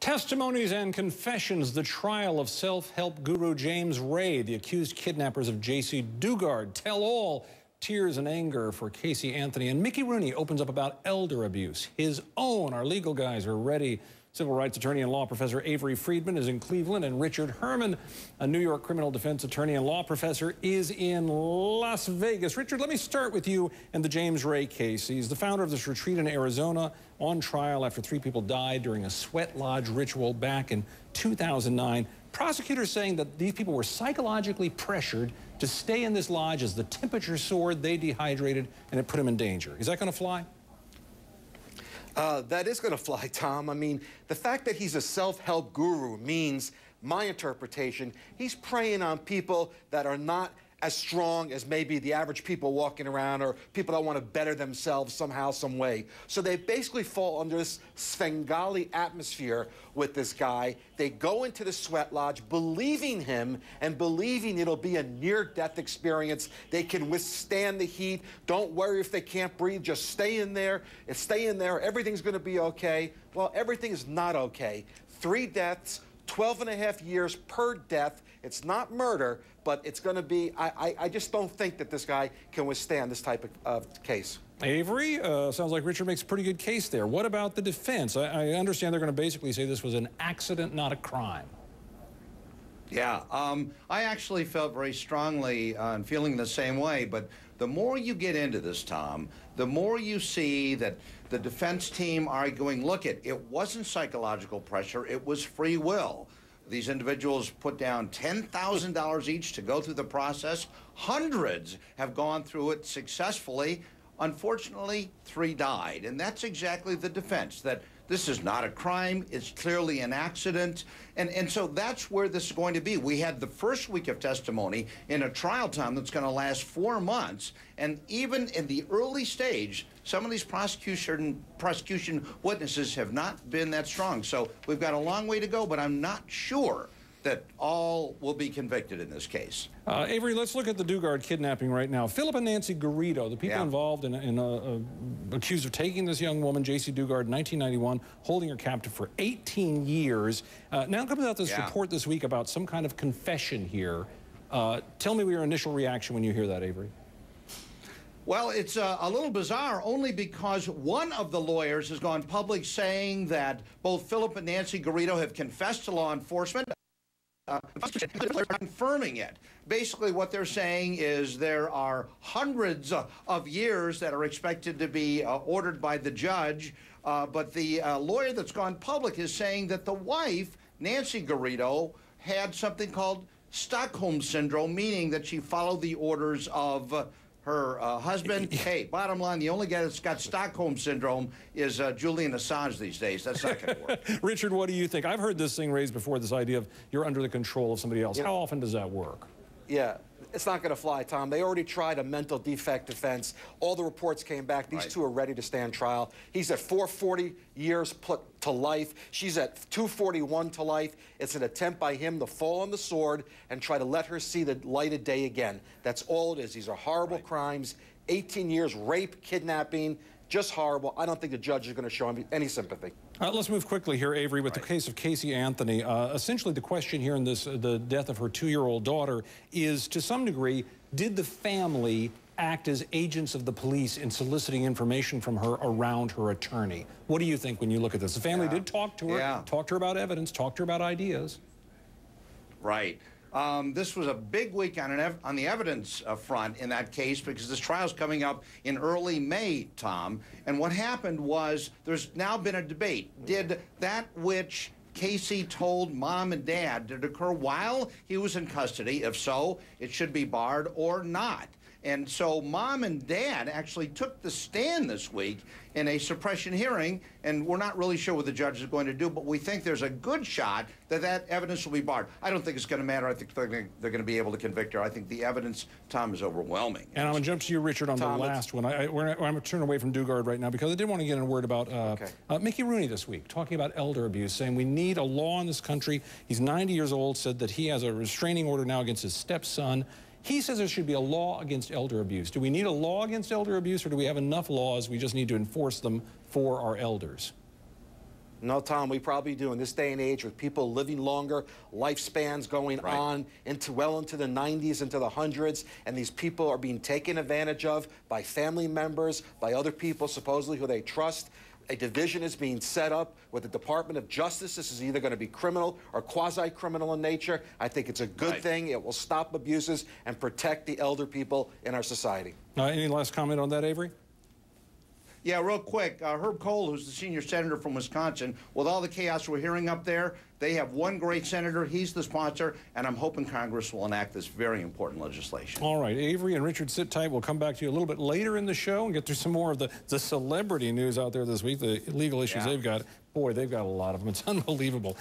Testimonies and confessions, the trial of self-help guru James Ray, the accused kidnappers of J.C. Dugard, tell all, tears and anger for Casey Anthony. And Mickey Rooney opens up about elder abuse, his own. Our legal guys are ready. Civil rights attorney and law professor Avery Friedman is in Cleveland, and Richard Herman, a New York criminal defense attorney and law professor, is in Las Vegas. Richard, let me start with you and the James Ray case. He's the founder of this retreat in Arizona, on trial after 3 people died during a sweat lodge ritual back in 2009. Prosecutors saying that these people were psychologically pressured to stay in this lodge as the temperature soared, they dehydrated, and it put them in danger. Is that going to fly? That is going to fly, Tom. I mean, the fact that he's a self-help guru means, my interpretation, he's preying on people that are not as strong as maybe the average people walking around, or people that want to better themselves somehow, some way. So they basically fall under this Svengali atmosphere with this guy. They go into the sweat lodge believing him and believing it'll be a near-death experience. They can withstand the heat. Don't worry if they can't breathe. Just stay in there. Stay in there. Everything's going to be okay. Well, everything is not okay. 3 deaths. 12.5 years per death. It's not murder, but it's going to be, I just don't think that this guy can withstand this type of case. Avery, sounds like Richard makes a pretty good case there. What about the defense? I understand they're going to basically say this was an accident, not a crime. Yeah, I actually felt very strongly and feeling the same way, but the more you get into this, Tom, the more you see that the defense team arguing, look, it wasn't psychological pressure, it was free will. These individuals put down $10,000 each to go through the process. Hundreds have gone through it successfully. Unfortunately, 3 died, and that's exactly the defense, that this is not a crime, it's clearly an accident, and so that's where this is going to be. We had the first week of testimony in a trial time that's going to last 4 months, and even in the early stage, some of these prosecution witnesses have not been that strong. So we've got a long way to go, but I'm not sure that all will be convicted in this case. Avery, let's look at the Dugard kidnapping right now. Philip and Nancy Garrido, the people involved in accused of taking this young woman, J.C. Dugard, in 1991, holding her captive for 18 years. Now comes out this report this week about some kind of confession here. Tell me your initial reaction when you hear that, Avery. Well, it's a little bizarre, only because one of the lawyers has gone public saying that both Philip and Nancy Garrido have confessed to law enforcement. Confirming it. Basically, what they're saying is there are hundreds of years that are expected to be ordered by the judge, but the lawyer that's gone public is saying that the wife, Nancy Garrido, had something called Stockholm Syndrome, meaning that she followed the orders of her husband. Hey, bottom line, the only guy that's got Stockholm Syndrome is Julian Assange these days. That's not going to work. Richard, what do you think? I've heard this thing raised before, this idea of you're under the control of somebody else. Yeah. How often does that work? Yeah, it's not going to fly, Tom. They already tried a mental defect defense. All the reports came back. These two are ready to stand trial. He's at 440 years put to life. She's at 241 to life. It's an attempt by him to fall on the sword and try to let her see the light of day again. That's all it is. These are horrible crimes. 18 years, rape, kidnapping, just horrible. I don't think the judge is going to show him any sympathy. Let's move quickly here, Avery, with the case of Casey Anthony. Essentially, the question here in this, the death of her 2-year-old daughter, is to some degree, did the family act as agents of the police in soliciting information from her around her attorney? What do you think when you look at this? The family did talk to her, talked to her about evidence, talked to her about ideas. Right. This was a big week on the evidence front in that case, because this trial's coming up in early May, Tom. And what happened was there's now been a debate. Did that which Casey told mom and dad, did it occur while he was in custody? If so, it should be barred or not. And so mom and dad actually took the stand this week in a suppression hearing, and we're not really sure what the judge is going to do, but we think there's a good shot that that evidence will be barred. I don't think it's going to matter. I think they're going to be able to convict her. I think the evidence, Tom, is overwhelming. And I'm going to jump to you, Richard, on the last one. I'm going to turn away from Dugard right now because I did want to get in a word about Mickey Rooney this week, talking about elder abuse, saying we need a law in this country. He's 90 years old, said that he has a restraining order now against his stepson. He says there should be a law against elder abuse. Do we need a law against elder abuse, or do we have enough laws, we just need to enforce them for our elders? No, Tom, we probably do in this day and age with people living longer, lifespans going on well into the 90s, into the hundreds, and these people are being taken advantage of by family members, by other people supposedly who they trust. A division is being set up with the Department of Justice. This is either going to be criminal or quasi-criminal in nature. I think it's a good thing. It will stop abuses and protect the elder people in our society. Any last comment on that, Avery? Yeah, real quick. Herb Kohl, who's the senior senator from Wisconsin, with all the chaos we're hearing up there, they have one great senator. He's the sponsor, and I'm hoping Congress will enact this very important legislation. All right, Avery and Richard, sit tight. We'll come back to you a little bit later in the show and get through some more of the celebrity news out there this week, the legal issues they've got. Boy, they've got a lot of them. It's unbelievable.